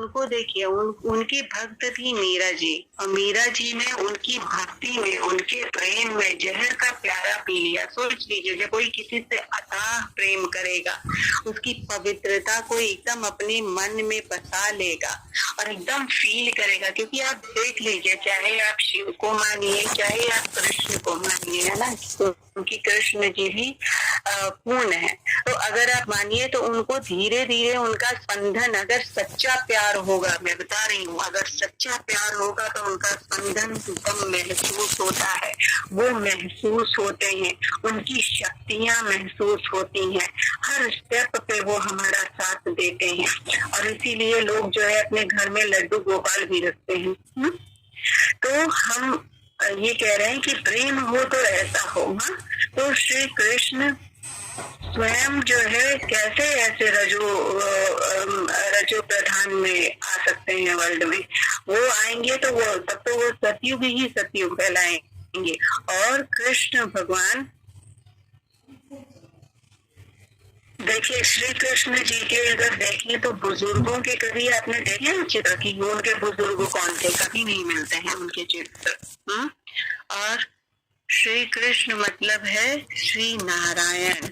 उनको देखिए, उनकी भक्त थी मीरा जी, और मीरा जी ने उनकी भक्ति में, उनके प्रेम में जहर का प्याला पी लिया। सोच लीजिए, जब कोई किसी से अथाह प्रेम करेगा, उसकी पवित्रता को एकदम अपने मन में बसा लेगा और एकदम फील करेगा। क्योंकि आप देख लीजिए, चाहे आप शिव को मानिए, चाहे आप कृष्ण को मानिए, है ना, तो उनकी कृष्ण जी भी पूर्ण है। तो अगर आप मानिए तो उनको धीरे धीरे उनका स्पंदन, अगर सच्चा प्यार होगा, मैं बता रही हूँ, अगर सच्चा प्यार होगा तो उनका स्पंदन एकदम महसूस होता है, वो महसूस होते हैं, उनकी शक्तियां महसूस होती हैं, हर स्टेप पे वो हमारा साथ देते हैं। और इसीलिए लोग जो है अपने घर में लड्डू गोपाल भी रखते हैं। तो हम ये कह रहे हैं कि प्रेम हो तो ऐसा होगा। तो श्री कृष्ण स्वयं जो है कैसे ऐसे रजो प्रधान में आ सकते हैं वर्ल्ड में। वो आएंगे तो वो तब तो वो सतयुग ही सतयुग कहलाएंगे। और कृष्ण भगवान, देखिए श्री कृष्ण जी के अगर देखें तो बुजुर्गों के कभी आपने देखे हैं चित्र की, उनके बुजुर्ग कौन थे? कभी नहीं मिलते हैं उनके चित्र। और श्री कृष्ण मतलब है श्री नारायण,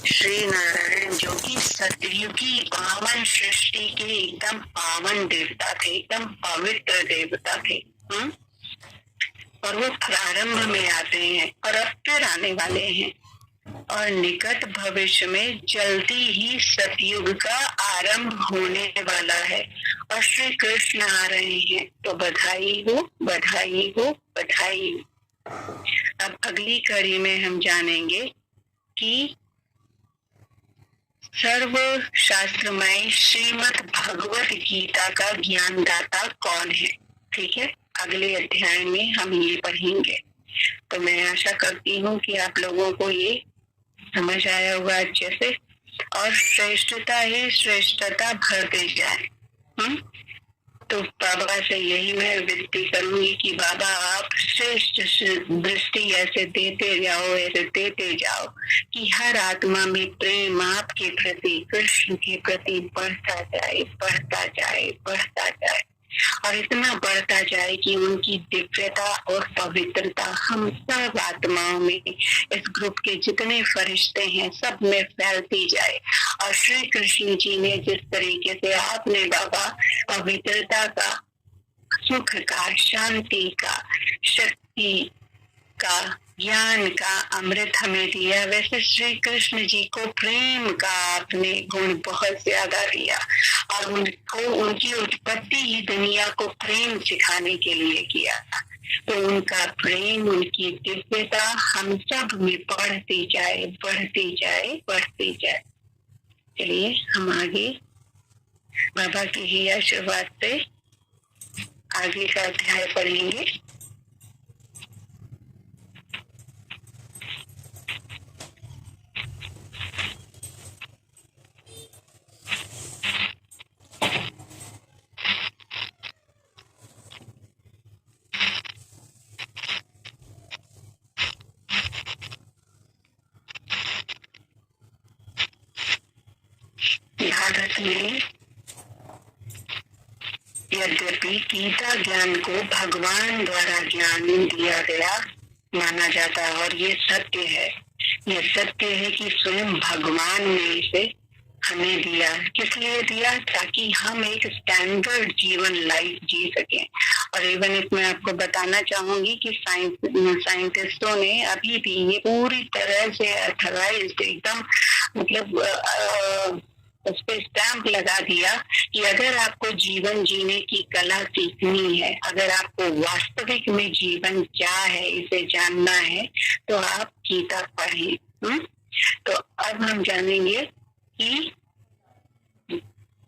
श्री नारायण जो कि सतयुगी पावन सृष्टि के एकदम पावन देवता थे, एकदम पवित्र देवता थे। और वो प्रारंभ में आते हैं और अब फिर आने वाले हैं, और निकट भविष्य में जल्दी ही सतयुग का आरंभ होने वाला है और श्री कृष्ण आ रहे हैं। तो बधाई हो, बधाई हो, बधाई हो। अब अगली कड़ी में हम जानेंगे कि सर्व शास्त्रमय श्रीमद् भगवत गीता का ज्ञानदाता कौन है। ठीक है, अगले अध्याय में हम ये पढ़ेंगे। तो मैं आशा करती हूँ कि आप लोगों को ये समझ आया होगा अच्छे से, और श्रेष्ठता ही श्रेष्ठता बढ़ते जाए। तो बाबा से यही मैं विनती करूंगी कि बाबा आप श्रेष्ठ दृष्टि ऐसे देते जाओ, ऐसे देते जाओ कि हर आत्मा में प्रेम आपके प्रति, कृष्ण के प्रति बढ़ता जाए, बढ़ता जाए, बढ़ता जाए, और इतना बढ़ता जाए कि उनकी दिव्यता और पवित्रता हम सब आत्माओं में, इस ग्रुप के जितने फरिश्ते हैं सब में फैलती जाए। और श्री कृष्ण जी ने जिस तरीके से आपने बाबा पवित्रता का, सुख का, शांति का, शक्ति का, ज्ञान का अमृत हमें दिया, वैसे श्री कृष्ण जी को प्रेम का आपने गुण बहुत ज्यादा दिया, और उनको उनकी उत्पत्ति ही दुनिया को प्रेम सिखाने के लिए किया। तो उनका प्रेम, उनकी दिव्यता हम सब में बढ़ती जाए, बढ़ती जाए, बढ़ती जाए। चलिए हम आगे बाबा की ही आशीर्वाद से आगे का अध्याय पढ़ेंगे। भारत में यद्यपि गीता ज्ञान को भगवान द्वारा ज्ञान दिया गया माना जाता है, और ये सत्य है, ये सत्य है कि स्वयं भगवान ने इसे हमें दिया। किस लिए दिया? ताकि हम एक स्टैंडर्ड जीवन लाइफ जी सकें। और इवन इसमें आपको बताना चाहूंगी कि साइंटिस्टों ने अभी भी ये पूरी तरह से अथराइज्ड, एकदम मतलब उस पर स्टैंप लगा दिया कि अगर आपको जीवन जीने की कला सीखनी है, अगर आपको वास्तविक में जीवन क्या है इसे जानना है, तो आप गीता पढ़ें। तो अब हम जानेंगे कि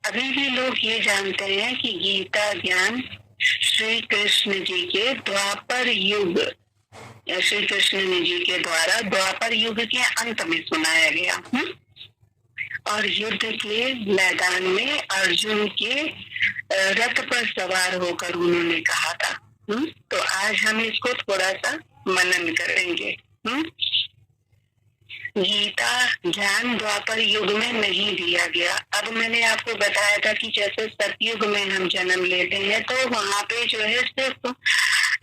अभी भी लोग ये जानते हैं कि गीता ज्ञान श्री कृष्ण जी के द्वापर युग, श्री कृष्ण जी के द्वारा द्वापर युग के अंत में सुनाया गया। और युद्ध के मैदान में अर्जुन के रथ पर सवार होकर उन्होंने कहा था। तो आज हम इसको थोड़ा सा मनन करेंगे। गीता ज्ञान द्वापर युग में नहीं दिया गया। अब मैंने आपको बताया था कि जैसे सतयुग में हम जन्म लेते हैं तो वहां पे जो है सिर्फ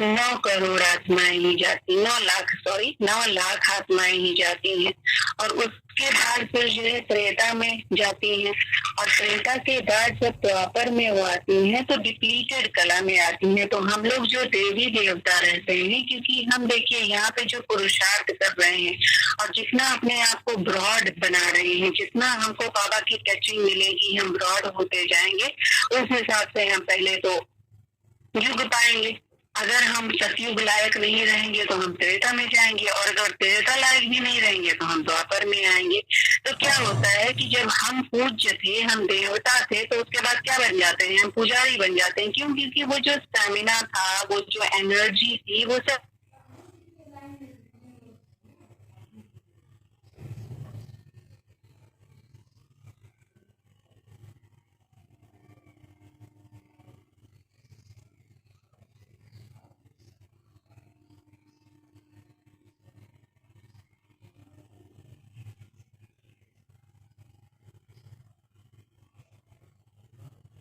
9 करोड़ आत्माएं ही जाती, 9 लाख आत्माएं ही जाती हैं, और उसके बाद फिर जो है त्रेता में जाती हैं, और त्रेता के बाद जब द्वापर में वो आती हैं तो डिप्लीटेड कला में आती हैं। तो हम लोग जो देवी देवता रहते हैं, क्योंकि हम देखिए यहाँ पे जो पुरुषार्थ कर रहे हैं और जितना अपने आप को ब्रॉड बना रहे हैं, जितना हमको बाबा की टचिंग मिलेगी, हम ब्रॉड होते जाएंगे, उस हिसाब से हम पहले तो युग पाएंगे। अगर हम सतयुग लायक नहीं रहेंगे तो हम त्रेता में जाएंगे, और अगर त्रेता लायक भी नहीं रहेंगे तो हम द्वापर में आएंगे। तो क्या होता है कि जब हम पूज्य थे, हम देवता थे, तो उसके बाद क्या बन जाते हैं, हम पुजारी बन जाते हैं। क्यों? क्योंकि वो जो स्टैमिना था, वो जो एनर्जी थी, वो सब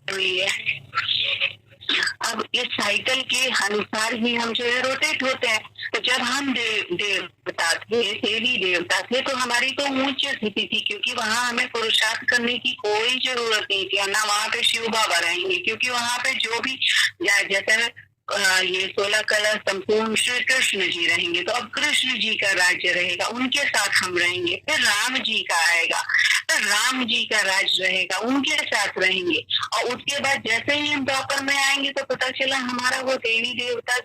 हुई है। अब इस साइकिल के अनुसार ही हम जो है रोटेट होते हैं। तो जब हम देवता थे, देवी देवता थे, तो हमारी तो उच्च स्थिति थी, क्योंकि वहां हमें पुरुषार्थ करने की कोई जरूरत नहीं थी, और ना वहां पे शिव बाबा रहेंगे, क्योंकि वहां पे जो भी जैसे ये 16 कला संपूर्ण श्री कृष्ण जी रहेंगे। तो अब कृष्ण जी का राज्य रहेगा, उनके साथ हम रहेंगे। फिर राम जी का आएगा, फिर राम जी का राज रहेगा, उनके साथ रहेंगे। और उसके बाद जैसे ही हम द्वापर में आएंगे तो पता चला हमारा वो देवी देवता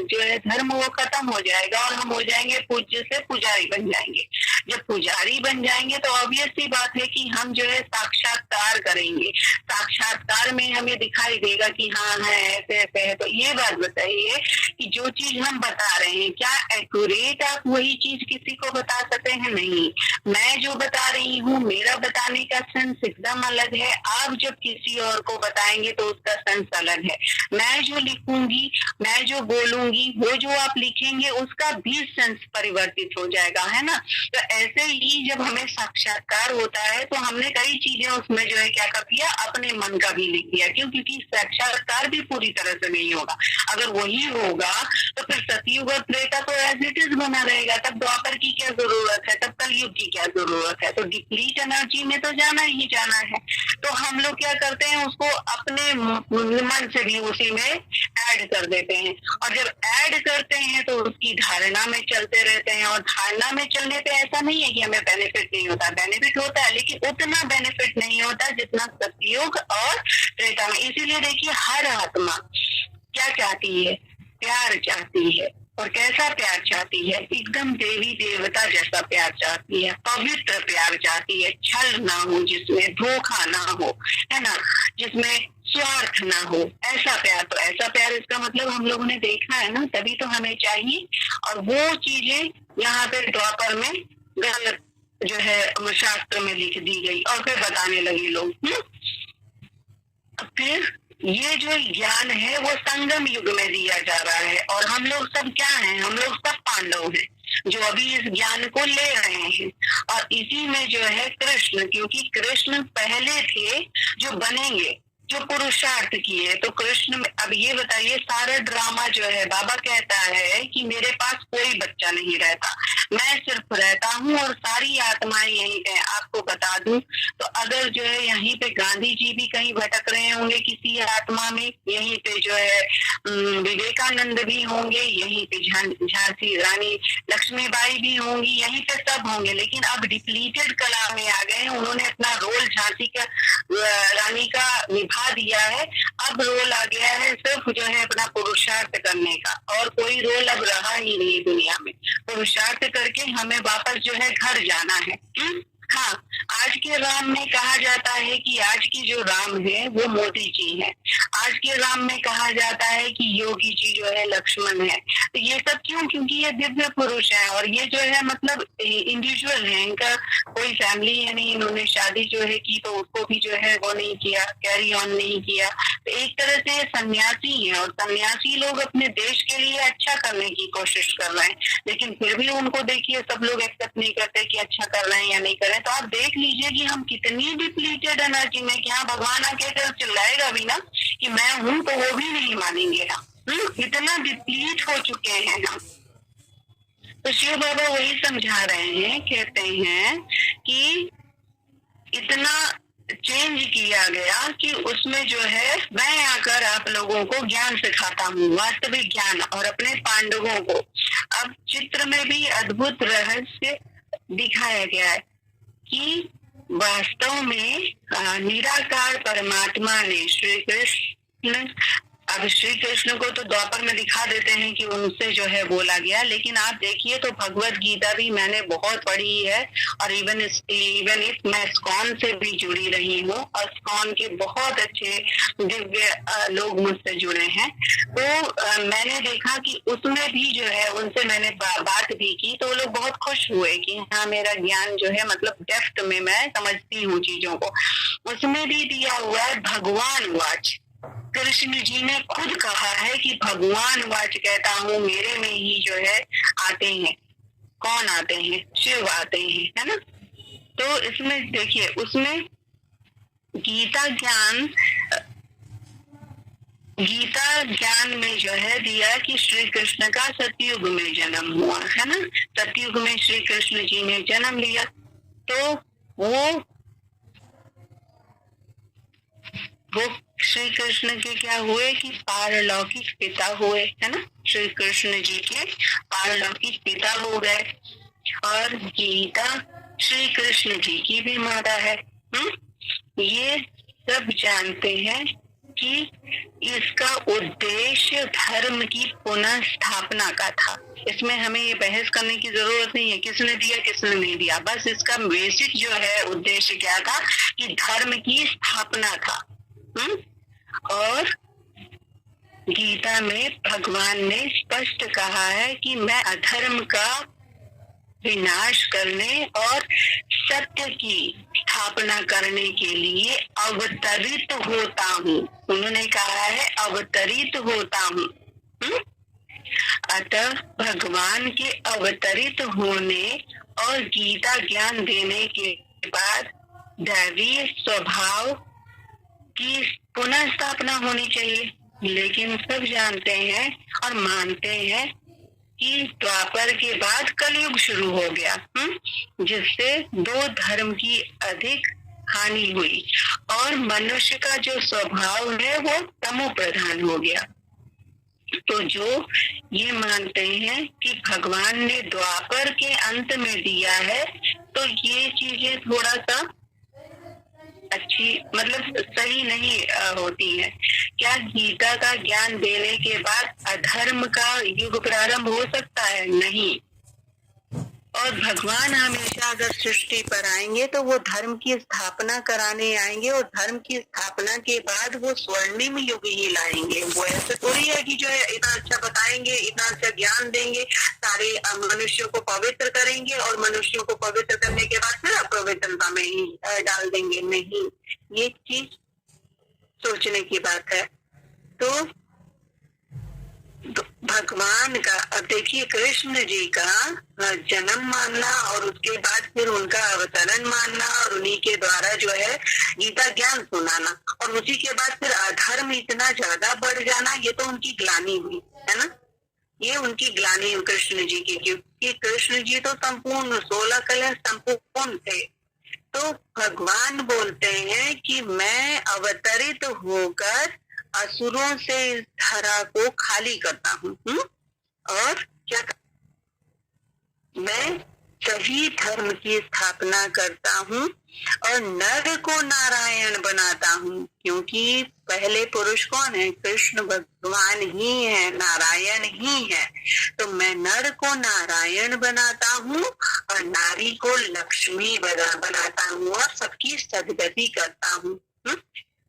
जो है धर्म, वो खत्म हो जाएगा, और हम हो जाएंगे पूज्य से पुजारी बन जाएंगे। जब पुजारी बन जाएंगे तो ऑब्वियस सी बात है कि हम जो है साक्षात्कार करेंगे। साक्षात्कार में हमें दिखाई देगा कि हाँ है, ऐसे ऐसे है। तो ये बात बताइए कि जो चीज हम बता रहे हैं, क्या एक्यूरेट आप वही चीज किसी को बता सकते हैं? नहीं। मैं जो बता रही हूँ, मेरा बताने का सेंस एकदम अलग है। आप जब किसी और को बताएंगे तो उसका सेंस अलग है। मैं जो लिखूंगी, मैं जो बोलूंगी, वो जो आप लिखेंगे, उसका भी सेंस परिवर्तित हो जाएगा, है ना। तो ऐसे ही जब हमें साक्षात्कार होता है तो हमने कई चीजें उसमें जो है क्या कर दिया, अपने मन का भी लिख दिया। क्यों? क्योंकि साक्षात्कार भी पूरी तरह से नहीं होगा। अगर वही होगा तो फिर सतयुग और त्रेता तो एज इट इज बना रहेगा। तब द्वापर की क्या जरूरत है, तब कलयुग की क्या जरूरत है? तो डिप्लीट एनर्जी में तो जाना ही जाना है। तो हम लोग क्या करते हैं, उसको अपने मन से भी उसी में ऐड कर देते हैं, और जब ऐड करते हैं तो उसकी धारणा में चलते रहते हैं। और धारणा में चलने पे ऐसा नहीं है कि हमें बेनिफिट नहीं होता, बेनिफिट होता है, लेकिन उतना बेनिफिट नहीं होता जितना सतयुग और त्रेता में। इसीलिए देखिए, हर आत्मा क्या चाहती है, प्यार चाहती है। और कैसा प्यार चाहती है? एकदम देवी देवता जैसा प्यार चाहती है, पवित्र प्यार चाहती है, छल ना हो, जिसमें धोखा ना हो, है ना, जिसमें स्वार्थ ना हो, ऐसा प्यार। तो ऐसा प्यार, इसका मतलब हम लोगों ने देखा है ना, तभी तो हमें चाहिए। और वो चीजें यहाँ पे द्वापर में गलत जो है शास्त्र में लिख दी गई, और फिर बताने लगे लोग। फिर ये जो ज्ञान है वो संगम युग में दिया जा रहा है, और हम लोग सब क्या हैं, हम लोग सब पांडव हैं जो अभी इस ज्ञान को ले रहे हैं। और इसी में जो है कृष्ण, क्योंकि कृष्ण पहले थे जो बनेंगे, जो पुरुषार्थ किए। तो कृष्ण में अब ये बताइए, सारा ड्रामा जो है, बाबा कहता है कि मेरे पास कोई बच्चा नहीं रहता, मैं सिर्फ रहता हूँ और सारी आत्माएं यहीं पे। आपको बता दूं तो अगर जो है यहीं पे गांधी जी भी कहीं भटक रहे होंगे किसी आत्मा में, यहीं पे जो है विवेकानंद भी होंगे, यहीं पे झांसी रानी लक्ष्मीबाई भी होंगी, यहीं पे सब होंगे। लेकिन अब डिप्लीटेड कला में आ गए, उन्होंने अपना रोल झांसी का रानी का निभा दिया है। अब रोल आ गया है सिर्फ जो है अपना पुरुषार्थ करने का, और कोई रोल अब रहा ही नहीं दुनिया में। पुरुषार्थ करके हमें वापस जो है घर जाना है। हाँ, आज के राम में कहा जाता है कि आज की जो राम है वो मोदी जी है। आज के राम में कहा जाता है कि योगी जी जो है लक्ष्मण है। तो ये सब क्यों? क्योंकि ये दिव्य पुरुष है और ये जो है मतलब इंडिविजुअल है, इनका कोई फैमिली है नहीं, इन्होंने शादी जो है की तो उसको भी जो है वो नहीं किया, कैरी ऑन नहीं किया। तो एक तरह से ये सन्यासी है और सन्यासी लोग अपने देश के लिए अच्छा करने की कोशिश कर रहे हैं, लेकिन फिर भी उनको देखिए सब लोग एक्सेप्ट नहीं करते कि अच्छा कर रहे हैं या नहीं कर रहे हैं। तो आप देख लीजिए कि हम कितनी डिप्लीटेड एनर्जी में, क्या भगवान आके अगर चिल्लाएगा भी ना कि मैं हूं तो वो भी नहीं मानेंगे हम। इतना डिप्लीट हो चुके हैं हम। तो शिव बाबा वही समझा रहे हैं, कहते हैं कि इतना चेंज किया गया कि उसमें जो है मैं आकर आप लोगों को ज्ञान सिखाता हूँ, वास्तविक ज्ञान। और अपने पांडवों को अब चित्र में भी अद्भुत रहस्य दिखाया गया है कि वास्तव में निराकार परमात्मा ने श्री कृष्ण, अब श्री कृष्ण को तो द्वापर में दिखा देते हैं कि उनसे जो है बोला गया, लेकिन आप देखिए तो भगवत गीता भी मैंने बहुत पढ़ी है और इवन इफ मैं स्कॉन से भी जुड़ी रही हूँ और स्कॉन के बहुत अच्छे दिव्य लोग मुझसे जुड़े हैं, तो मैंने देखा कि उसमें भी जो है उनसे मैंने बात भी की तो वो लोग बहुत खुश हुए कि हाँ मेरा ज्ञान जो है मतलब डेप्थ में मैं समझती हूँ चीजों को। उसमें भी दिया हुआ है भगवान वाच। कृष्ण जी ने खुद कहा है कि भगवान वाच कहता हूँ, मेरे में ही जो है आते हैं। कौन आते हैं? शिव आते हैं, है ना। तो इसमें देखिए उसमें गीता ज्ञान में जो है दिया कि श्री कृष्ण का सतयुग में जन्म हुआ, है ना। सतयुग में श्री कृष्ण जी ने जन्म लिया तो वो श्री कृष्ण के क्या हुए कि पारलौकिक पिता हुए, है ना। श्री कृष्ण जी के पारलौकिक पिता हो गए और गीता श्री कृष्ण जी की भी माता है। ये सब जानते हैं कि इसका उद्देश्य धर्म की पुनः स्थापना का था। इसमें हमें ये बहस करने की जरूरत नहीं है किसने दिया किसने नहीं दिया, बस इसका बेसिक जो है उद्देश्य क्या था कि धर्म की स्थापना था। और गीता में भगवान ने स्पष्ट कहा है कि मैं अधर्म का विनाश करने और सत्य की स्थापना करने के लिए अवतरित होता हूँ। उन्होंने कहा है अवतरित होता हूँ। अतः भगवान के अवतरित होने और गीता ज्ञान देने के बाद दैवीय स्वभाव की पुनः स्थापना होनी चाहिए। लेकिन सब जानते हैं और मानते हैं कि द्वापर के बाद कलयुग शुरू हो गया, जिससे दो धर्म की अधिक हानि हुई और मनुष्य का जो स्वभाव है वो तमो प्रधान हो गया। तो जो ये मानते हैं कि भगवान ने द्वापर के अंत में दिया है, तो ये चीजें थोड़ा सा अच्छी मतलब सही नहीं होती है। क्या गीता का ज्ञान देने के बाद अधर्म का युग प्रारंभ हो सकता है? नहीं। और भगवान हमेशा अगर सृष्टि पर आएंगे तो वो धर्म की स्थापना कराने आएंगे और धर्म की स्थापना के बाद वो स्वर्णिम युग ही लाएंगे। वो ऐसे थोड़ी है कि जो है इतना अच्छा बताएंगे, इतना अच्छा ज्ञान देंगे, सारे मनुष्यों को पवित्र करेंगे और मनुष्यों को पवित्र करने के बाद फिर अपवित्रता में ही डाल देंगे। नहीं, ये चीज सोचने की बात है। तो भगवान का अब देखिए कृष्ण जी का जन्म मानना और उसके बाद फिर उनका अवतरण मानना और उन्हीं के द्वारा जो है गीता ज्ञान सुनाना और उसी के बाद फिर अधर्म इतना ज्यादा बढ़ जाना, ये तो उनकी ग्लानि हुई, है ना। ये उनकी ग्लानि कृष्ण जी की, क्योंकि कृष्ण जी तो संपूर्ण 16 कलश संपूर्ण थे। तो भगवान बोलते हैं कि मैं अवतरित होकर असुरों से इस धरा को खाली करता हूँ और क्या मैं सही धर्म की स्थापना करता हूँ और नर को नारायण बनाता हूँ, क्योंकि पहले पुरुष कौन है? कृष्ण भगवान ही है, नारायण ही है। तो मैं नर को नारायण बनाता हूँ और नारी को लक्ष्मी बनाता हूँ और सबकी सदगति करता हूँ।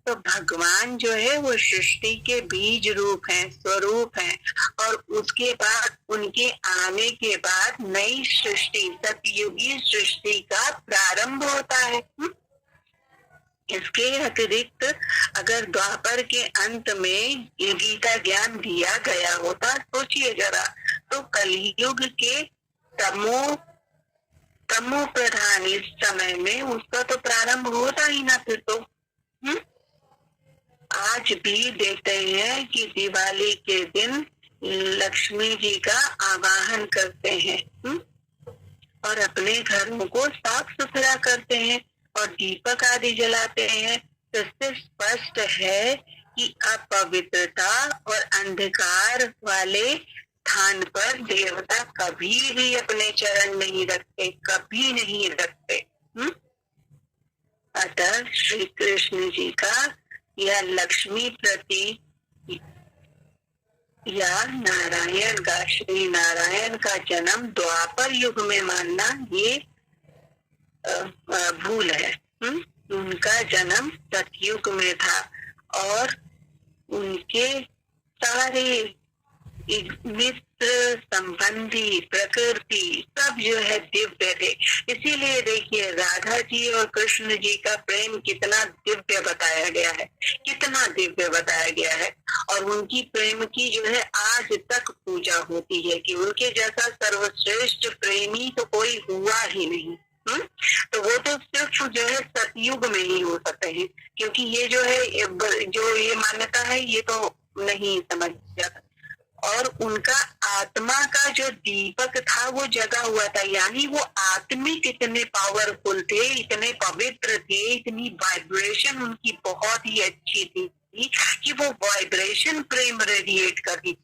तो भगवान जो है वो सृष्टि के बीज रूप है, स्वरूप है, और उसके बाद उनके आने के बाद नई सृष्टि, सतयुगी सृष्टि का प्रारंभ होता है। इसके अतिरिक्त अगर द्वापर के अंत में ये गीता ज्ञान दिया गया होता, सोचिए जरा, तो कलयुग के तमो प्रधान इस समय में उसका तो प्रारंभ होता ही ना फिर तो। आज भी देखते हैं कि दिवाली के दिन लक्ष्मी जी का आवाहन करते हैं और अपने घरों को साफ सुथरा करते हैं और दीपक आदि जलाते हैं। तो इससे स्पष्ट है कि अपवित्रता और अंधकार वाले स्थान पर देवता कभी भी अपने चरण नहीं रखते, कभी नहीं रखते। अतः श्री कृष्ण जी का या लक्ष्मी प्रति या नारायण का, श्री नारायण का जन्म द्वापर युग में मानना ये भूल है। उनका जन्म सतयुग में था और उनके सारे मित्र, संबंधी, प्रकृति सब जो है दिव्य थे। इसीलिए देखिए राधा जी और कृष्ण जी का प्रेम कितना दिव्य बताया गया है, कितना दिव्य बताया गया है। और उनकी प्रेम की जो है आज तक पूजा होती है कि उनके जैसा सर्वश्रेष्ठ प्रेमी तो कोई हुआ ही नहीं। तो वो तो सिर्फ जो है सतयुग में ही हो सकते हैं, क्योंकि ये जो है जो ये मान्यता है ये तो नहीं समझ जाता। और उनका आत्मा का जो दीपक था वो जगा हुआ था, यानी वो आत्मिक इतने पावरफुल थे, इतने पवित्र थे, इतनी वाइब्रेशन उनकी बहुत ही अच्छी थी कि वो वाइब्रेशन प्रेम रेडिएट करती थी।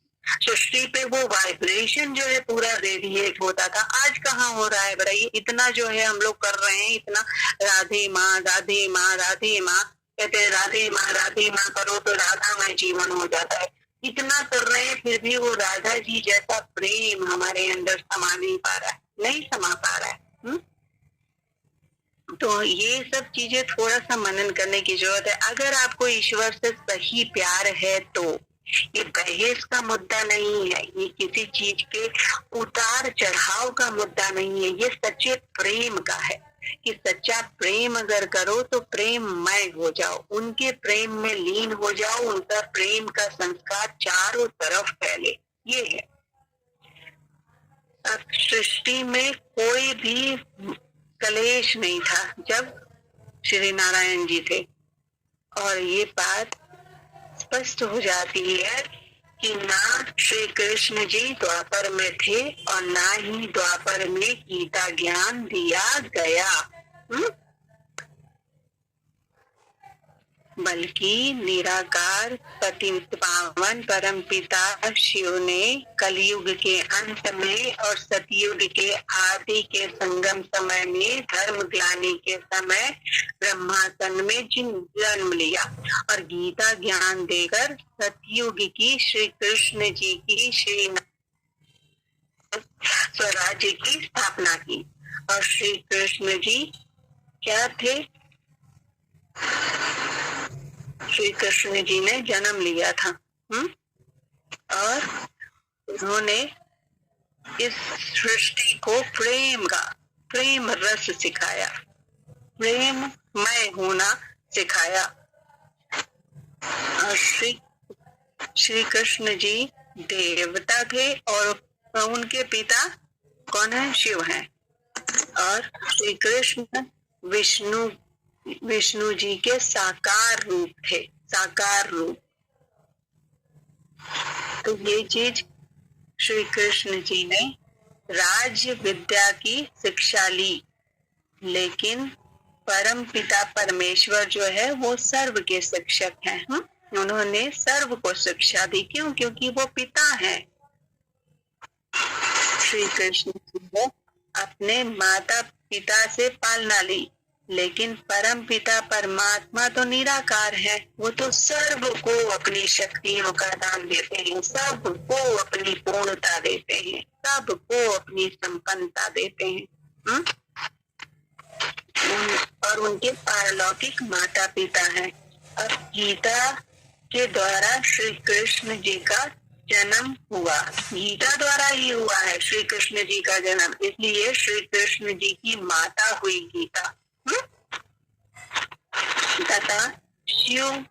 सृष्टि पे वो वाइब्रेशन जो है पूरा रेडिएट होता था। आज कहाँ हो रहा है बताइए? इतना जो है हम लोग कर रहे हैं, इतना राधे माँ राधे माँ राधे माँ कहते हैं, राधे माँ करो तो राधामय जीवन हो जाता है। इतना कर रहे हैं फिर भी वो राधा जी जैसा प्रेम हमारे अंदर समा नहीं पा रहा है, नहीं समा पा रहा है। तो ये सब चीजें थोड़ा सा मनन करने की जरूरत है। अगर आपको ईश्वर से सही प्यार है तो ये बहस का मुद्दा नहीं है, ये किसी चीज के उतार चढ़ाव का मुद्दा नहीं है, ये सच्चे प्रेम का है कि सच्चा प्रेम अगर करो तो प्रेममय हो जाओ, उनके प्रेम में लीन हो जाओ, उनका प्रेम का संस्कार चारों तरफ फैले। ये है। अब सृष्टि में कोई भी कलेश नहीं था जब श्री नारायण जी थे, और ये बात स्पष्ट हो जाती है कि ना श्री कृष्ण जी द्वापर में थे और ना ही द्वापर में गीता ज्ञान दिया गया, बल्कि निराकार पति पावन परम पिता शिव ने कलयुग के अंत में और सतयुग के आदि के संगम समय में धर्म ग्लानि के समय ब्रह्मासन में जन्म लिया और गीता ज्ञान देकर सतयुग की श्री कृष्ण जी की श्री स्वराज्य की स्थापना की। और श्री कृष्ण जी क्या थे? श्री कृष्ण जी ने जन्म लिया था और उन्होंने इस सृष्टि को प्रेम रस सिखाया, प्रेममय होना सिखाया। और श्री कृष्ण जी देवता थे और उनके पिता कौन है? शिव हैं। और श्री कृष्ण विष्णु जी के साकार रूप थे, साकार रूप। तो ये चीज श्री कृष्ण जी ने राज्य विद्या की शिक्षा ली, लेकिन परम पिता परमेश्वर जो है वो सर्व के शिक्षक हैं। उन्होंने सर्व को शिक्षा दी। क्यों? क्योंकि वो पिता हैं। श्री कृष्ण जी है अपने माता पिता से पालना ली, लेकिन परम पिता परमात्मा तो निराकार है, वो तो सबको अपनी शक्तियों का दान देते हैं, सबको अपनी पूर्णता देते हैं, सबको अपनी संपन्नता देते हैं। और उनके पारलौकिक माता पिता हैं। अब गीता के द्वारा श्री कृष्ण जी का जन्म हुआ, गीता द्वारा ही हुआ है श्री कृष्ण जी का जन्म, इसलिए श्री कृष्ण जी की माता हुई गीता। तथा शिव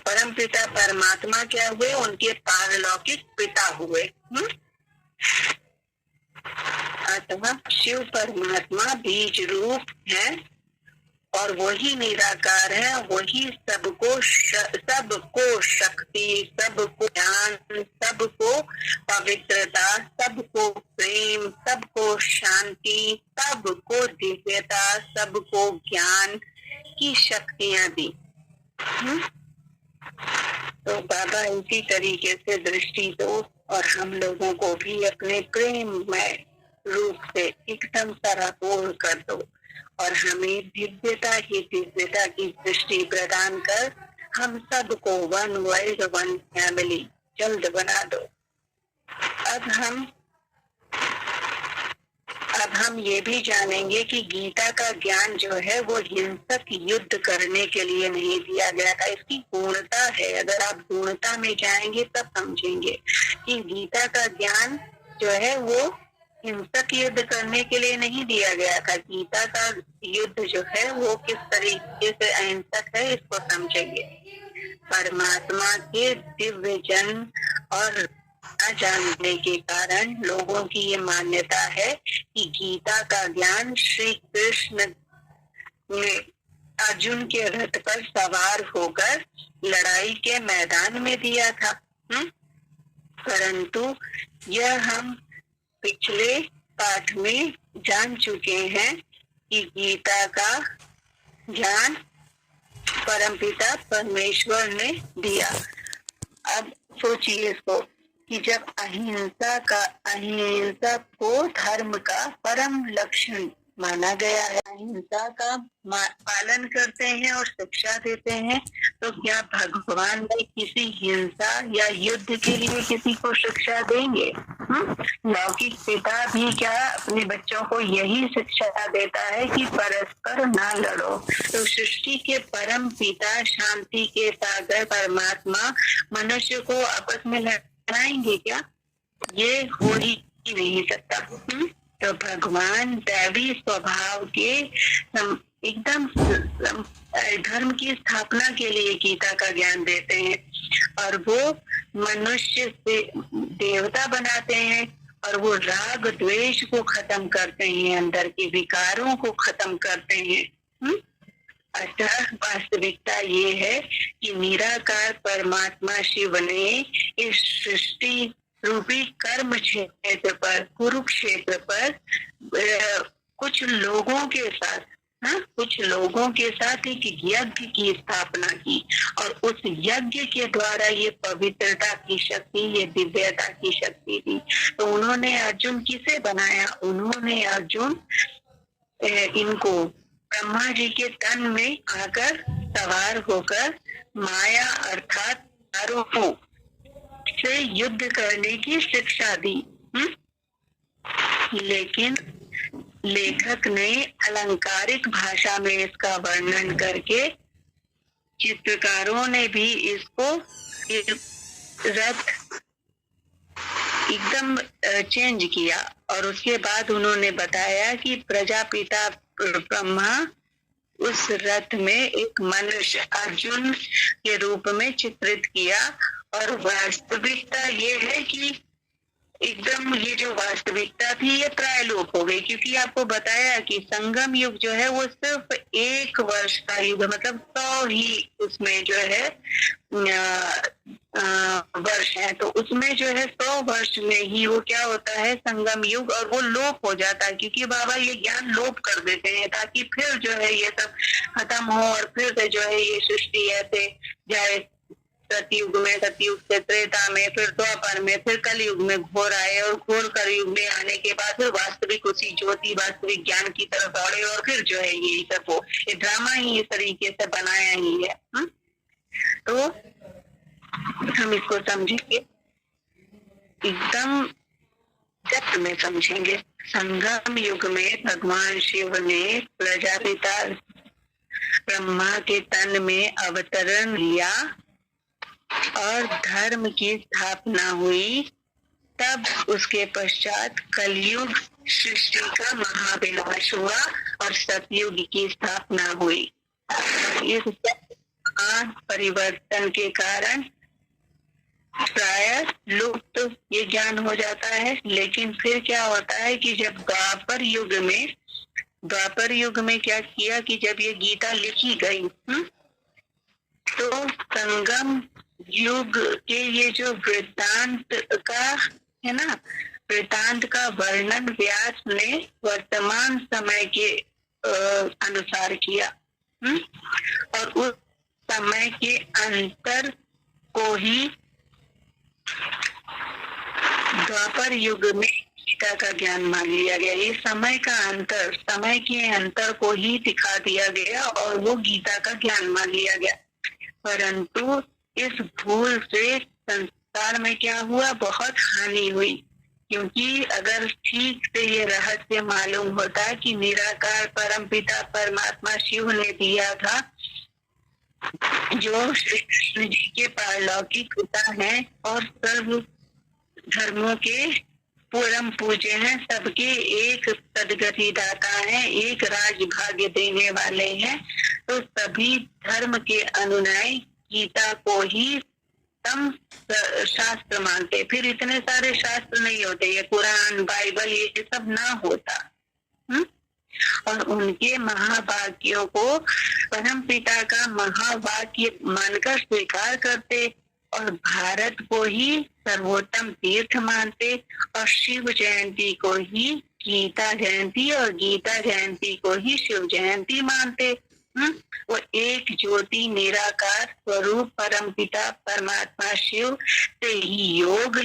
परम पिता परमात्मा क्या हुए, उनके पारलौकिक पिता हुए। अतः शिव परमात्मा बीज रूप है और वही निराकार है, वही सबको शक्ति, सबको ज्ञान, सबको पवित्रता, सबको प्रेम, सबको शांति, सबको दिव्यता, सबको ज्ञान की शक्तियां दी। तो बाबा इसी तरीके से दृष्टि दो और हम लोगों को भी अपने प्रेममय रूप से एकदम सराबोर कर दो और हमें दिव्यता ही दिव्यता की दृष्टि प्रदान कर हम सबको वन वर्ल्ड वन फैमिली जल्द बना दो। अब हम ये भी जानेंगे कि गीता का ज्ञान जो है वो हिंसक युद्ध करने के लिए नहीं दिया गया था, इसकी पूर्णता है। अगर आप पूर्णता में जाएंगे तब समझेंगे कि गीता का ज्ञान जो है वो हिंसक युद्ध करने के लिए नहीं दिया गया था। गीता का युद्ध जो है वो किस तरीके से अहिंसक है इसको समझेंगे। परमात्मा के दिव्य जन और न जानने के कारण लोगों की ये मान्यता है कि गीता का ज्ञान श्री कृष्ण ने अर्जुन के रथ पर सवार होकर लड़ाई के मैदान में दिया था। परंतु यह हम पिछले पाठ में जान चुके हैं कि गीता का ज्ञान परमपिता परमेश्वर ने दिया। अब सोचिए इसको कि जब अहिंसा को धर्म का परम लक्षण माना गया है, अहिंसा का पालन करते हैं और शिक्षा देते हैं, तो क्या भगवान ने किसी हिंसा या युद्ध के लिए किसी को शिक्षा देंगे? लौकिक पिता भी क्या अपने बच्चों को यही शिक्षा देता है कि परस्पर ना लड़ो। तो सृष्टि के परम पिता शांति के सागर परमात्मा मनुष्य को आपस में लड़ाएंगे क्या? ये हो ही नहीं सकता। तो भगवान दैवी स्वभाव के एकदम धर्म की स्थापना के लिए गीता का ज्ञान देते हैं और वो मनुष्य से देवता बनाते हैं और वो राग द्वेष को खत्म करते हैं, अंदर के विकारों को खत्म करते हैं। अतः वास्तविकता ये है कि निराकार परमात्मा शिव ने इस सृष्टि रूपी कर्म क्षेत्र पर, कुरुक्षेत्र पर कुछ लोगों के साथ एक यज्ञ की स्थापना की और उस यज्ञ के द्वारा ये पवित्रता की शक्ति, ये दिव्यता की शक्ति दी। तो उन्होंने अर्जुन किसे बनाया? उन्होंने अर्जुन इनको ब्रह्मा जी के तन में आकर सवार होकर माया अर्थात आरोपों से युद्ध करने की शिक्षा दी। लेकिन लेखक ने अलंकारिक भाषा में इसका वर्णन करके, चित्रकारों ने भी इसको रथ एकदम चेंज किया और उसके बाद उन्होंने बताया कि प्रजापिता ब्रह्मा उस रथ में एक मनुष्य अर्जुन के रूप में चित्रित किया। और वास्तविकता ये है कि एकदम ये जो वास्तविकता थी ये प्रायलोप हो गई, क्योंकि आपको बताया कि संगम युग जो है वो सिर्फ 1 वर्ष का युग है, मतलब 100 ही उसमें जो है वर्ष है। तो उसमें जो है 100 वर्ष में ही वो क्या होता है संगम युग, और वो लोप हो जाता है, क्योंकि बाबा ये ज्ञान लोप कर देते हैं ताकि फिर जो है ये सब खत्म हो और फिर से जो है ये सृष्टि ऐसे जाए सतयुग में, सतयुग से त्रेता में, फिर द्वापर में, फिर कलयुग में घोर आए और घोर कलयुग में आने के बाद फिर वास्तविक उसी ज्योति वास्तविक ज्ञान की तरफ दौड़े और फिर जो है ये सब हो, ये ड्रामा ही इस तरीके से बनाया ही है। तो हम इसको समझेंगे, एकदम डेप्थ में समझेंगे। संगम युग में भगवान शिव ने प्रजापिता ब्रह्मा के तन में अवतरण लिया और धर्म की स्थापना हुई। तब उसके पश्चात कलयुग सृष्टि का महाविनाश हुआ और सतयुग की स्थापना हुई। इस परिवर्तन के कारण प्राय लुप्त ये ज्ञान हो जाता है। लेकिन फिर क्या होता है कि जब द्वापर युग में क्या किया कि जब ये गीता लिखी गई तो संगम युग के ये जो वृत्तांत का है ना, वृत्तांत का वर्णन व्यास ने वर्तमान समय के अनुसार किया और उस समय के अंतर को ही द्वापर युग में गीता का ज्ञान मान लिया गया। ये समय के अंतर को ही दिखा दिया गया और वो गीता का ज्ञान मान लिया गया। परंतु इस भूल से संसार में क्या हुआ, बहुत हानि हुई। क्योंकि अगर ठीक से ये रहस्य मालूम होता कि निराकार परमपिता परमात्मा शिव ने दिया था, जो श्री कृष्ण जी के पारलौकिक पिता हैं और सर्व धर्मों के परम पूज्य हैं, सबके एक सदगति दाता हैं, एक राज भाग्य देने वाले हैं, तो सभी धर्म के अनुयायी गीता को ही तम शास्त्र मानते। फिर इतने सारे शास्त्र नहीं होते, ये कुरान बाइबल ये सब ना होता। और उनके महावाक्यों को परम पिता का महावाक्य मानकर स्वीकार करते और भारत को ही सर्वोत्तम तीर्थ मानते और शिव जयंती को ही गीता जयंती और गीता जयंती को ही शिव जयंती मानते। वो एक ज्योति निराकार स्वरूप परमपिता परमात्मा शिव से ही योग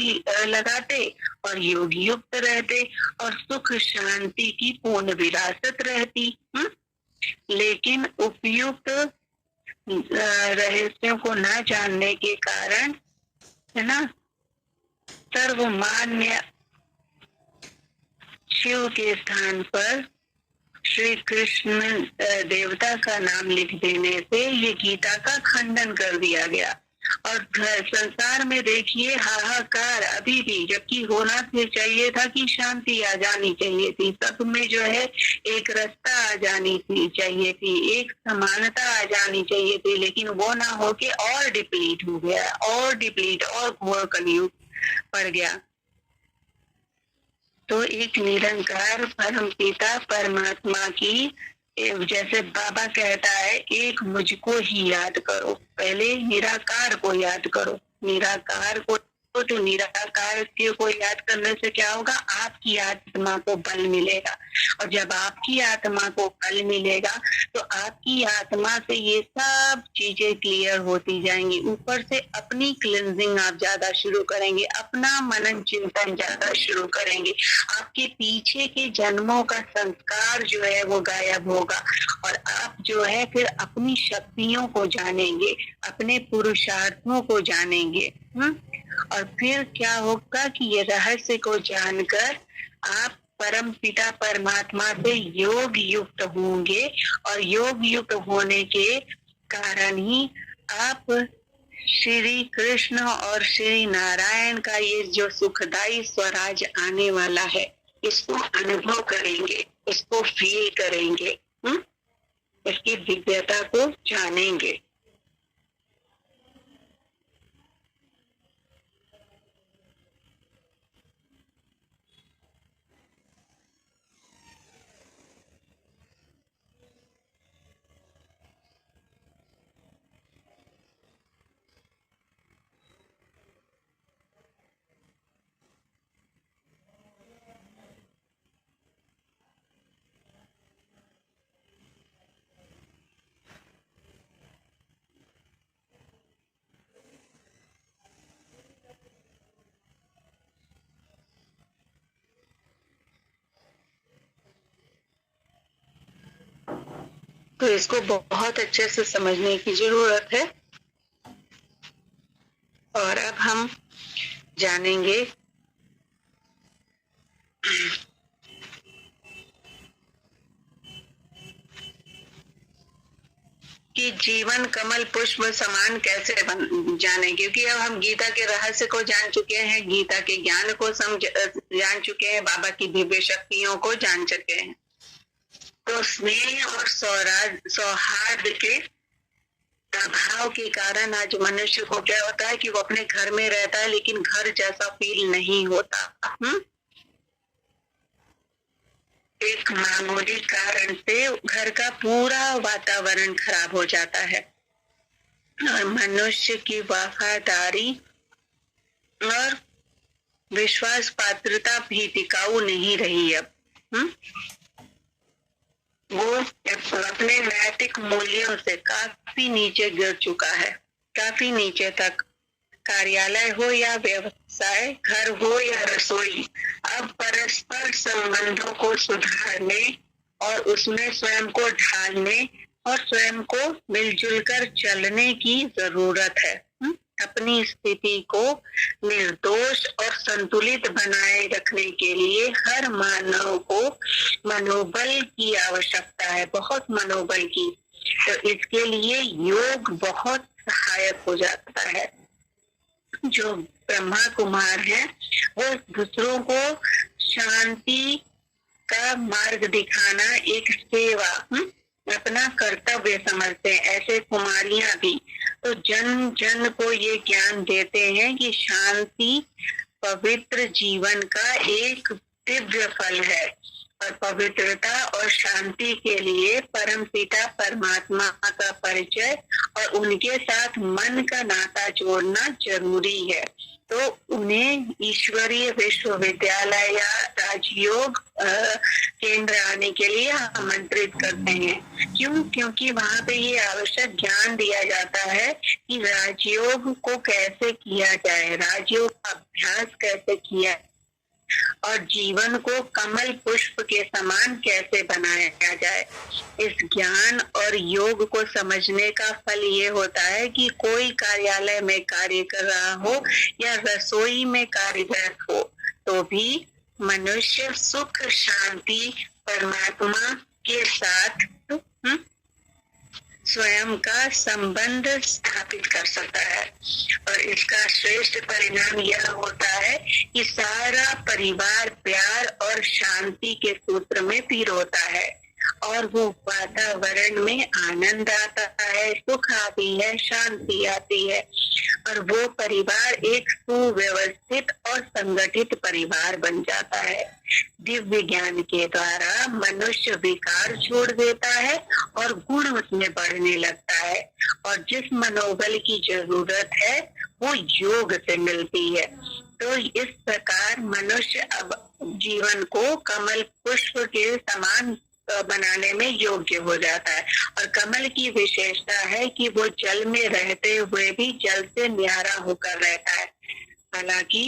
लगाते और योग युक्त रहते और सुख शांति की पूर्ण विरासत रहती। लेकिन उपयुक्त रहस्यों को न जानने के कारण है ना, सर्वमान्य शिव के स्थान पर श्री कृष्ण देवता का नाम लिख देने से ये गीता का खंडन कर दिया गया। और संसार में देखिए हाहाकार अभी भी, जबकि होना फिर चाहिए था कि शांति आ जानी चाहिए थी, सब में जो है एक रास्ता आ जानी चाहिए थी, एक समानता आ जानी चाहिए थी, लेकिन वो ना होके और डिप्लीट हो गया और घोर कलयुग पड़ गया। तो एक निरंकार परम पिता परमात्मा की, जैसे बाबा कहता है, एक मुझको ही याद करो, पहले निराकार को याद करो। निराकार को तो निराकार को याद करने से क्या होगा, आपकी आत्मा को बल मिलेगा और जब आपकी आत्मा को बल मिलेगा तो आपकी आत्मा से ये सब चीजें क्लियर होती जाएंगी। ऊपर से अपनी क्लिनजिंग आप ज्यादा शुरू करेंगे, अपना मनन चिंतन ज्यादा शुरू करेंगे, आपके पीछे के जन्मों का संस्कार जो है वो गायब होगा और आप जो है फिर अपनी शक्तियों को जानेंगे, अपने पुरुषार्थों को जानेंगे। और फिर क्या होगा कि ये रहस्य को जानकर आप परम पिता परमात्मा से योग युक्त होंगे और योग युक्त होने के कारण ही आप श्री कृष्ण और श्री नारायण का ये जो सुखदायी स्वराज आने वाला है इसको अनुभव करेंगे, इसको फील करेंगे, इसकी दिव्यता को जानेंगे। तो इसको बहुत अच्छे से समझने की जरूरत है। और अब हम जानेंगे कि जीवन कमल पुष्प समान कैसे जाने, क्योंकि अब हम गीता के रहस्य को जान चुके हैं, गीता के ज्ञान को जान चुके हैं, बाबा की दिव्य शक्तियों को जान चुके हैं। तो स्नेह और सौहार्द के अभाव के कारण आज मनुष्य को क्या होता है कि वो अपने घर में रहता है लेकिन घर जैसा फील नहीं होता। एक मामूली कारण से घर का पूरा वातावरण खराब हो जाता है और मनुष्य की वफादारी और विश्वास पात्रता भी टिकाऊ नहीं रही अब। वो अपने नैतिक मूल्यों से काफी नीचे गिर चुका है, काफी नीचे तक। कार्यालय हो या व्यवसाय, घर हो या रसोई, अब परस्पर संबंधों को सुधारने और उसमें स्वयं को ढालने और स्वयं को मिलजुल कर चलने की जरूरत है। अपनी स्थिति को निर्दोष और संतुलित बनाए रखने के लिए हर मानव को मनोबल की आवश्यकता है, बहुत मनोबल की। तो इसके लिए योग बहुत सहायक हो जाता है। जो ब्रह्मा कुमार है वो दूसरों को शांति का मार्ग दिखाना एक सेवा, अपना कर्तव्य समझते हैं। ऐसे कुमारियां भी तो जन जन को ये ज्ञान देते हैं कि शांति पवित्र जीवन का एक दिव्य फल है और पवित्रता और शांति के लिए परमपिता परमात्मा का परिचय और उनके साथ मन का नाता जोड़ना जरूरी है। तो उन्हें ईश्वरीय विश्वविद्यालय या राजयोग केंद्र आने के लिए आमंत्रित करते हैं। क्यों? क्योंकि वहाँ पे ये आवश्यक ज्ञान दिया जाता है कि राजयोग को कैसे किया जाए, राजयोग का अभ्यास कैसे किया और जीवन को कमल पुष्प के समान कैसे बनाया जाए। इस ज्ञान और योग को समझने का फल ये होता है कि कोई कार्यालय में कार्य कर रहा हो या रसोई में कार्यरत हो तो भी मनुष्य सुख शांति परमात्मा के साथ स्वयं का संबंध स्थापित कर सकता है। और इसका श्रेष्ठ परिणाम यह होता है कि सारा परिवार प्यार और शांति के सूत्र में पिरोता है और वो वातावरण में आनंद आता है, सुख आती है, शांति आती है और वो परिवार एक सुव्यवस्थित और संगठित परिवार बन जाता है। दिव्य ज्ञान के द्वारा मनुष्य विकार छोड़ देता है और गुण उसमें बढ़ने लगता है और जिस मनोबल की जरूरत है वो योग से मिलती है। तो इस प्रकार मनुष्य अब जीवन को कमल पुष्प के समान बनाने में योग्य हो जाता है। और कमल की विशेषता है कि वो जल में रहते हुए भी जल से न्यारा होकर रहता है। हालांकि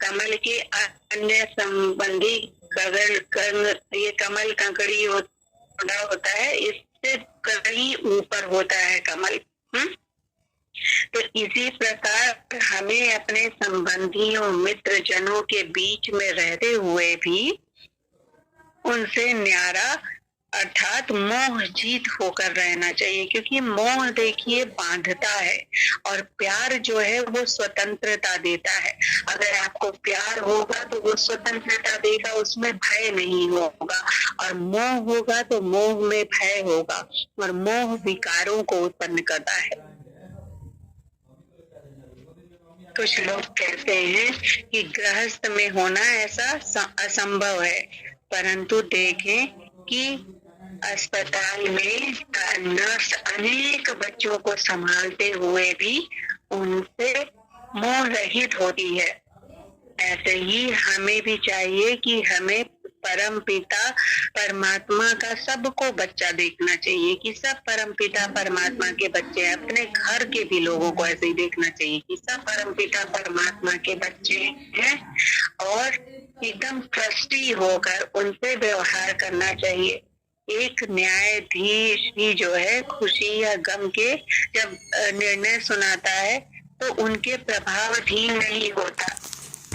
कमल के अन्य संबंधी ये कमल कंकड़ी होता है, इससे कहीं ऊपर होता है कमल। तो इसी प्रकार हमें अपने संबंधियों मित्र जनों के बीच में रहते हुए भी उनसे न्यारा अर्थात मोह जीत होकर रहना चाहिए, क्योंकि मोह देखिए बांधता है और प्यार जो है वो स्वतंत्रता देता है। अगर आपको प्यार होगा तो वो स्वतंत्रता देगा, उसमें भय नहीं होगा, और मोह होगा तो मोह में भय होगा और मोह विकारों को उत्पन्न करता है। कुछ लोग कहते हैं कि गृहस्थ में होना ऐसा असंभव है, परंतु देखें कि अस्पताल में नर्स अनेक बच्चों को संभालते हुए भी उनसे मोह रहित होती है। ऐसे ही हमें भी चाहिए कि हमें परम पिता परमात्मा का सबको बच्चा देखना चाहिए कि सब परम पिता परमात्मा के बच्चे हैं। अपने घर के भी लोगों को ऐसे ही देखना चाहिए कि सब परम पिता परमात्मा के बच्चे हैं और एकदम ट्रस्टी होकर उनसे व्यवहार करना चाहिए। एक न्यायाधीश भी जो है खुशी या गम के जब निर्णय सुनाता है तो उनके प्रभावधीन नहीं होता,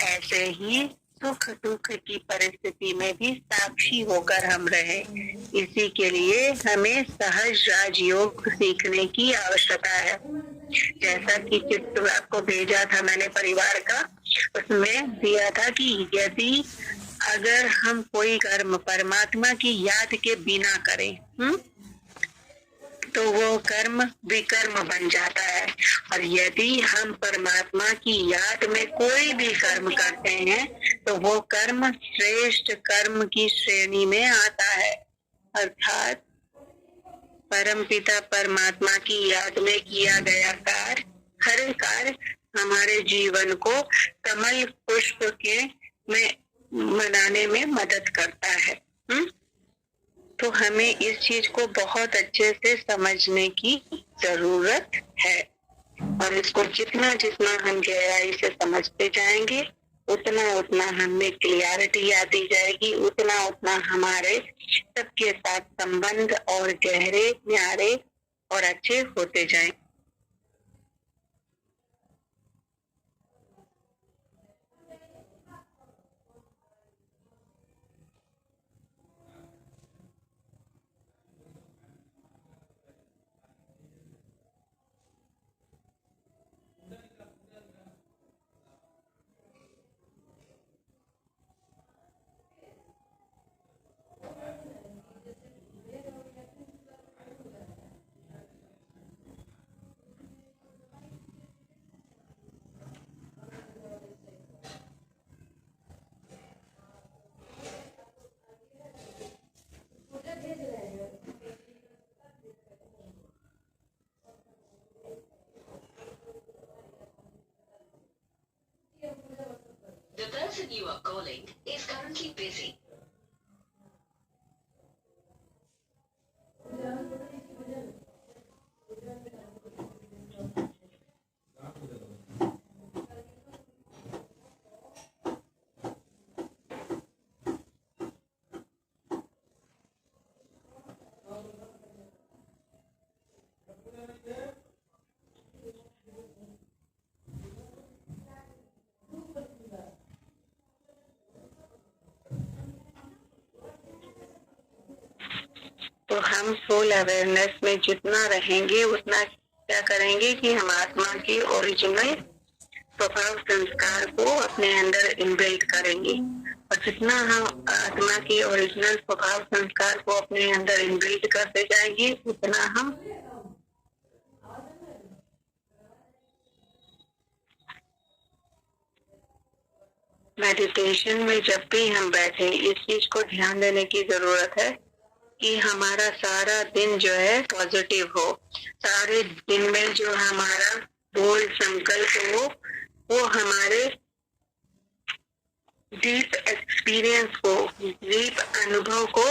ऐसे ही सुख दुख की परिस्थिति में भी साक्षी होकर हम रहे। इसी के लिए हमें सहज राजयोग सीखने की आवश्यकता है। जैसा कि चित्र आपको भेजा था मैंने परिवार का, उसमें दिया था कि यदि अगर हम कोई कर्म परमात्मा की याद के बिना करें तो वो कर्म विकर्म बन जाता है, और यदि हम परमात्मा की याद में कोई भी कर्म करते हैं तो वो कर्म श्रेष्ठ कर्म की श्रेणी में आता है। अर्थात परमपिता परमात्मा की याद में किया गया कार्य, हर कार्य हमारे जीवन को कमल पुष्प के में मनाने में मदद करता है। तो हमें इस चीज को बहुत अच्छे से समझने की जरूरत है, और इसको जितना जितना हम गहराई से समझते जाएंगे उतना उतना हमें क्लियरिटी आती जाएगी, उतना उतना हमारे सबके साथ संबंध और गहरे न्यारे और अच्छे होते जाएंगे। The person you are calling is currently busy. तो हम फुल अवेयरनेस में जितना रहेंगे उतना क्या करेंगे कि हम आत्मा की ओरिजिनल स्वभाव संस्कार को अपने अंदर इनबिल्ट करेंगे, और जितना हम आत्मा की ओरिजिनल स्वभाव संस्कार को अपने अंदर इनबिल्ट करते जाएंगे उतना हम मेडिटेशन में जब भी हम बैठे इस चीज को ध्यान देने की जरूरत है कि हमारा सारा दिन जो है पॉजिटिव हो, सारे दिन में जो हमारा बोल संकल्प हो वो हमारे डीप एक्सपीरियंस को, डीप अनुभव को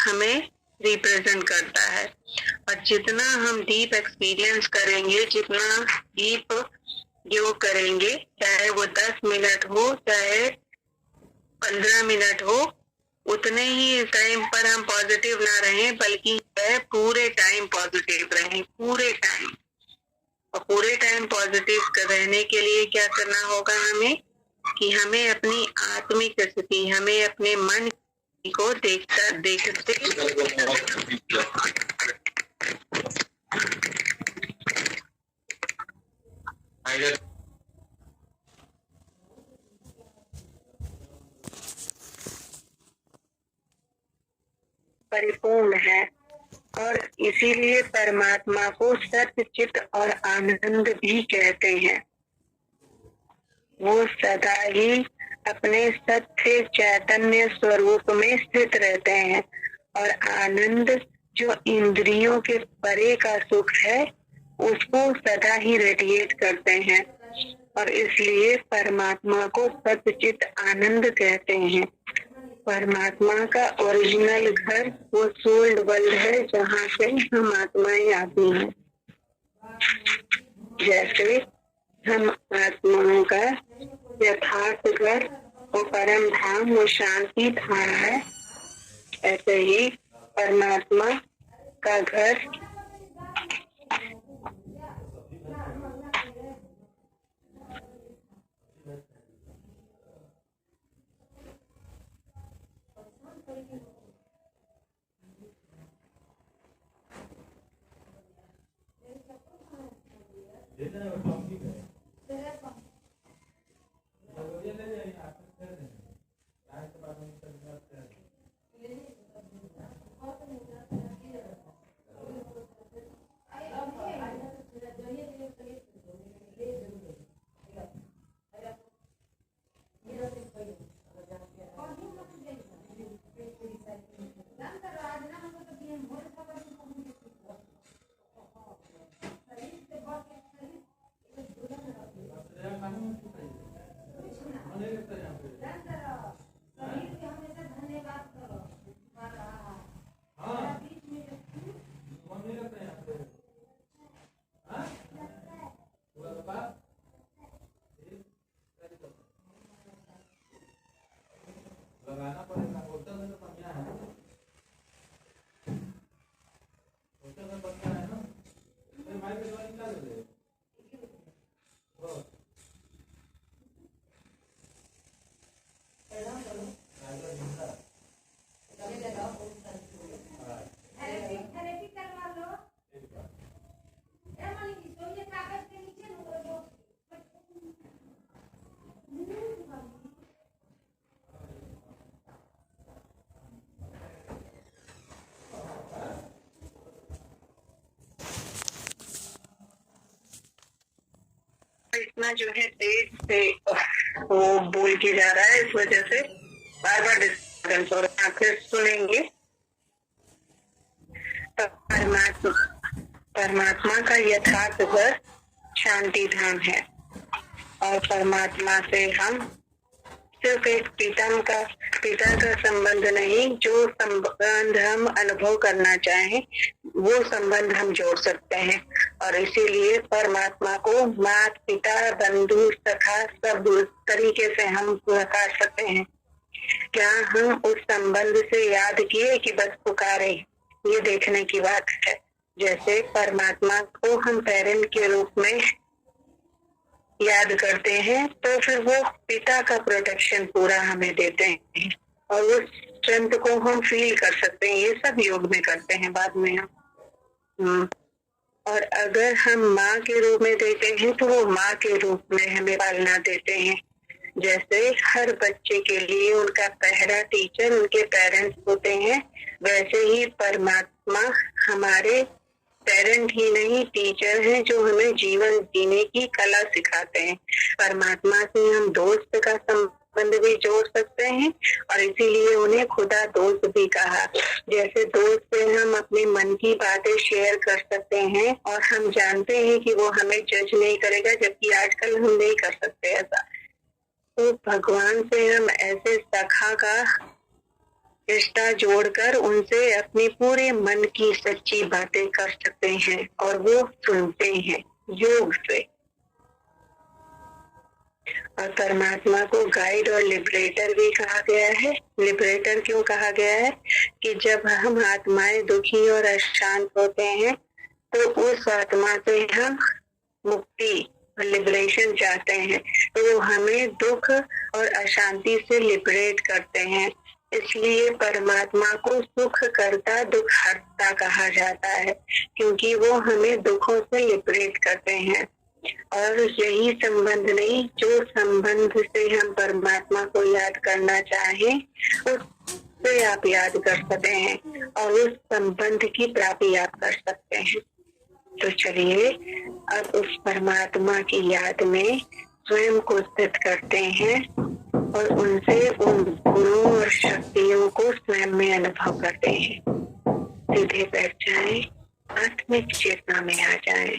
हमें रिप्रेजेंट करता है। और जितना हम डीप एक्सपीरियंस करेंगे, जितना डीप योग करेंगे, चाहे वो 10 मिनट हो चाहे 15 मिनट हो, उतने ही टाइम पर हम पॉजिटिव ना रहें बल्कि पूरे टाइम पॉजिटिव रहें, पूरे टाइम। और पूरे टाइम पॉजिटिव रहने के लिए क्या करना होगा हमें कि हमें अपनी आत्मिक स्थिति, हमें अपने मन को देखते परिपूर्ण है, और इसीलिए परमात्मा को सत्य चित्त और आनंद भी कहते हैं। वो सदा ही अपने सत्य चैतन्य स्वरूप में स्थित रहते हैं, और आनंद जो इंद्रियों के परे का सुख है उसको सदा ही रेडिएट करते हैं, और इसलिए परमात्मा को सच्चित आनंद कहते हैं। परमात्मा का ओरिजिनल घर वो सोल्ड वर्ल्ड है जहाँ से हम आत्माएं आती हैं। जैसे हम आत्माओं का यथार्थ घर वो परम धाम वो शांति धाम है, ऐसे ही परमात्मा का घर इतना जो है तेज से वो बोल के जा रहा है, इस वजह से बार बार डिस्टर्बेंस हो रहा है। फिर सुनेंगे। तो परमात्मा का यथार्थ घर शांति धाम है और परमात्मा से हम सिर्फ एक पिता का संबंध नहीं, जो संबंध हम अनुभव करना चाहें वो संबंध हम जोड़ सकते हैं। और इसीलिए परमात्मा को माता पिता बंधु सखा सब तरीके से हम पुकार सकते हैं। क्या हम उस संबंध से याद किए कि बस पुकारे, ये देखने की बात है। जैसे परमात्मा को हम पेरेंट के रूप में याद करते हैं तो फिर वो पिता का प्रोटेक्शन पूरा हमें देते हैं और उस स्ट्रेंथ को हम फील कर सकते हैं। ये सब योग में करते हैं बाद में हम। और अगर हम माँ के रूप में देते हैं तो वो माँ के रूप में हमें पालना देते हैं। जैसे हर बच्चे के लिए उनका पहला टीचर उनके पेरेंट्स होते हैं, वैसे ही परमात्मा हमारे पेरेंट ही नहीं टीचर हैं, जो हमें जीवन जीने की कला सिखाते हैं। परमात्मा से हम दोस्त का संबंध भी जोड़ सकते हैं और इसीलिए उन्हें खुदा दोस्त भी कहा। जैसे दोस्त से हम अपने मन की बातें शेयर कर सकते हैं और हम जानते हैं कि वो हमें जज नहीं करेगा, जबकि आजकल हम नहीं कर सकते ऐसा। तो भगवान से हम ऐसे सखा का रिश्ता जोड़कर उनसे अपनी पूरे मन की सच्ची बातें कर सकते हैं और वो सुनते हैं योग से। और परमात्मा को गाइड और लिबरेटर भी कहा गया है। लिबरेटर क्यों कहा गया है? कि जब हम आत्माएं दुखी और अशांत होते हैं तो उस आत्मा से हम मुक्ति लिबरेशन चाहते हैं, तो वो हमें दुख और अशांति से लिबरेट करते हैं। इसलिए परमात्मा को सुख करता दुख हरता कहा जाता है, क्योंकि वो हमें दुखों से लिबरेट करते हैं। और यही संबंध नहीं, जो संबंध से हम परमात्मा को याद करना चाहें उससे आप याद कर सकते हैं और उस संबंध की प्राप्ति आप कर सकते हैं। तो चलिए अब उस परमात्मा की याद में स्वयं को स्थित करते हैं और उनसे उन गुणों और शक्तियों को स्वयं में अनुभव करते हैं। सीधे बैठ जाएं, आत्मिक चेतना में आ जाएं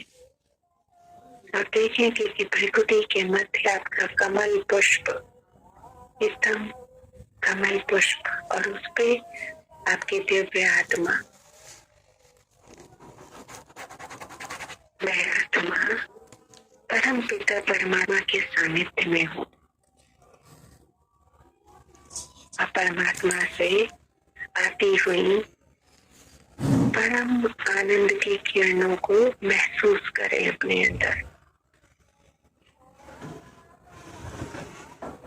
और देखें कि प्रकृति के मध्य आपका कमल पुष्प, एकदम कमल पुष्प, और उस पे आपकी दिव्य आत्मा, मैं आत्मा परम पिता परमात्मा के सानिध्य में हूँ और परमात्मा से आती हुई परम आनंद की किरणों को महसूस करें अपने अंदर।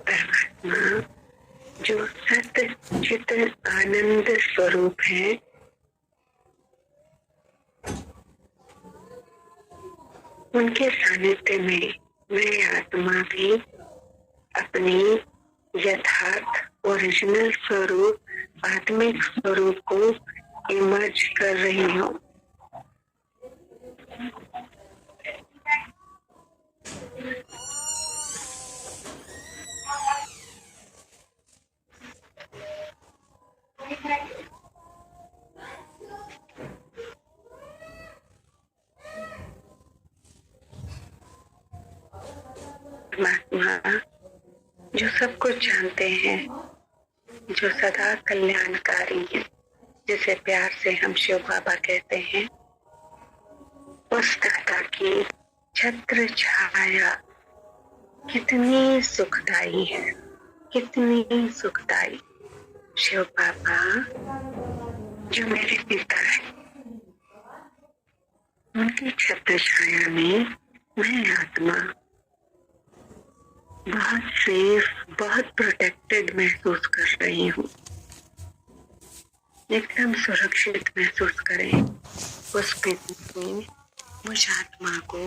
परमात्मा जो सत चित आनंद स्वरूप है, उनके सानिध्य में मैं आत्मा भी अपनी यथार्थ ओरिजिनल स्वरूप आत्मिक स्वरूप को इमर्ज कर रही हूँ। परमात्मा जो सब कुछ जानते हैं, जो सदा कल्याणकारी है, जिसे प्यार से हम शिव बाबा कहते हैं, उस दाता की छत्र छाया कितनी सुखदाई है, कितनी सुखदाई। शिव बाबा जो मेरे पिता है, उनकी छत्र छाया में मैं आत्मा बहुत सेफ, बहुत प्रोटेक्टेड महसूस कर रही हूँ। एकदम सुरक्षित महसूस करें। उस पिता में मुझ आत्मा को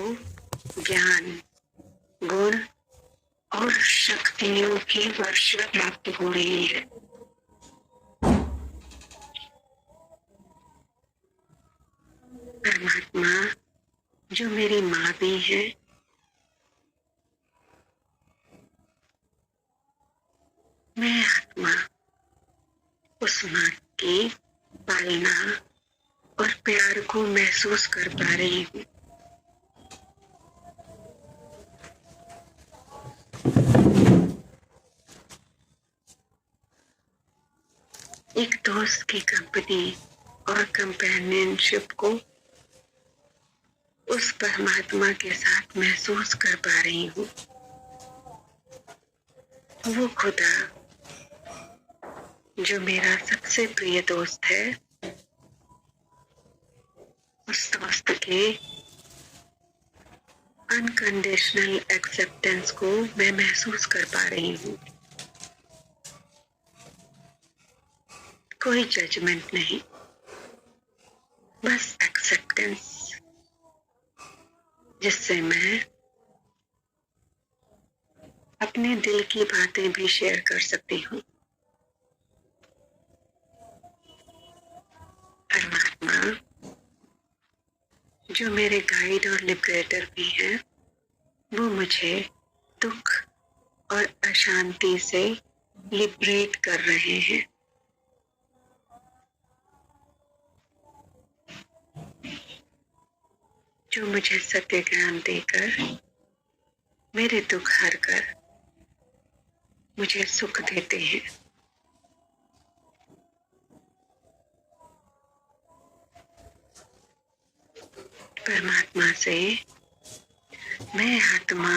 ज्ञान, गुण और शक्तियों की वर्षा प्राप्त हो रही है। परमात्मा जो मेरी माँ भी है, मैं आत्मा उस माँ की पालना और प्यार को महसूस कर पा रही हूँ। एक दोस्त की कंपनी और कंपेनियनशिप को उस परमात्मा के साथ महसूस कर पा रही हूँ। वो खुदा जो मेरा सबसे प्रिय दोस्त है, उस दोस्त के अनकंडीशनल एक्सेप्टेंस को मैं महसूस कर पा रही हूँ। कोई जजमेंट नहीं, बस एक्सेप्टेंस, जिससे मैं अपने दिल की बातें भी शेयर कर सकती हूँ। परमात्मा जो मेरे गाइड और लिबरेटर भी हैं, वो मुझे दुख और अशांति से लिबरेट कर रहे हैं। जो मुझे सत्य ज्ञान देकर, मेरे दुख हर कर मुझे सुख देते हैं। परमात्मा से मैं आत्मा,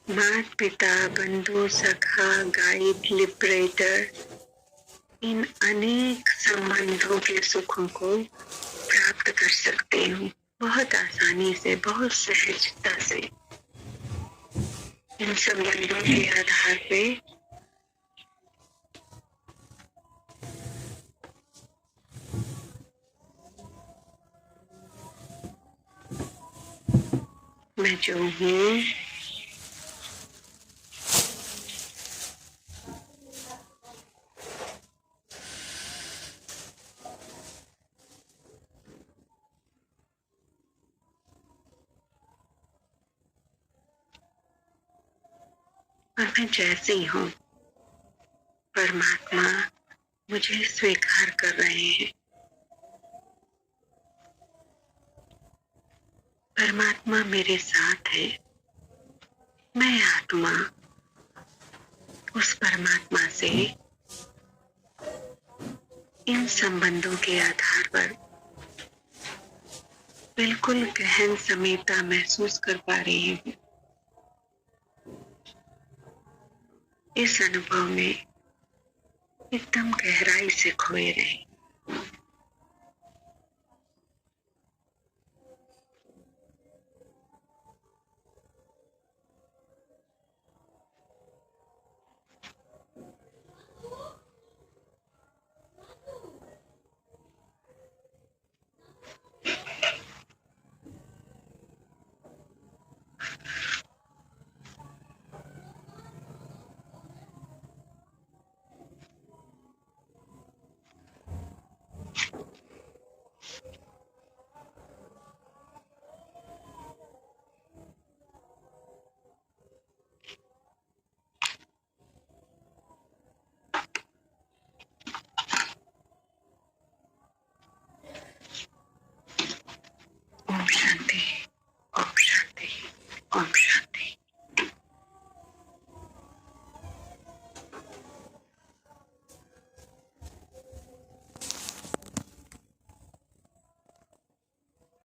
माता पिता, बंधु, सखा, गाइड, लिबरेटर, इन अनेक संबंधों के सुखों को प्राप्त कर सकती हूँ, बहुत आसानी से, बहुत सहजता से। इन संबंधों के आधार पे मैं जो हूँ और मैं जैसी हूँ, परमात्मा मुझे स्वीकार कर रहे हैं। परमात्मा मेरे साथ है। मैं आत्मा उस परमात्मा से इन संबंधों के आधार पर बिल्कुल गहन समीपता महसूस कर पा रही हूँ। इस अनुभव में एकदम गहराई से खोए रहे।